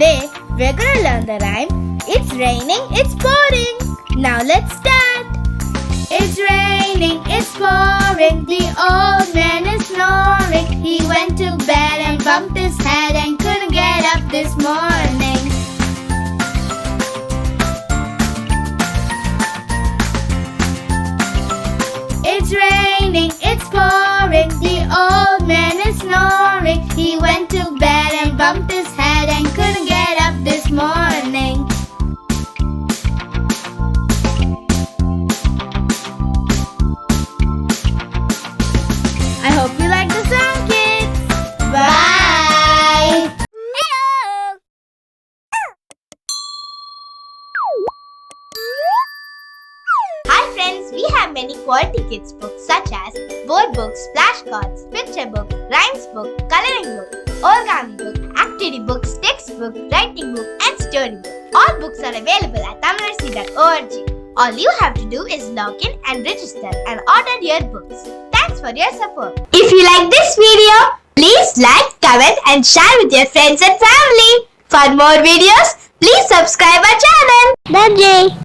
Today, we're gonna learn the rhyme, it's raining, it's pouring. Now let's start. It's raining, it's pouring, the old man is snoring. He went to bed and bumped his head and couldn't get up this morning. It's raining, it's pouring, the old man is snoring. He went to bed and bumped his head and couldn't get up this morning. I hope you like the song, kids. Bye. Hi friends, we have many quality kids books such as board books, flashcards, picture book, rhymes book, coloring book, origami book, activity books, textbook, writing book and story book. All books are available at Tamilarasi.org. All you have to do is log in and register and order your books. Thanks for your support. If you like this video, please like, comment and share with your friends and family. For more videos, please subscribe our channel. Bye.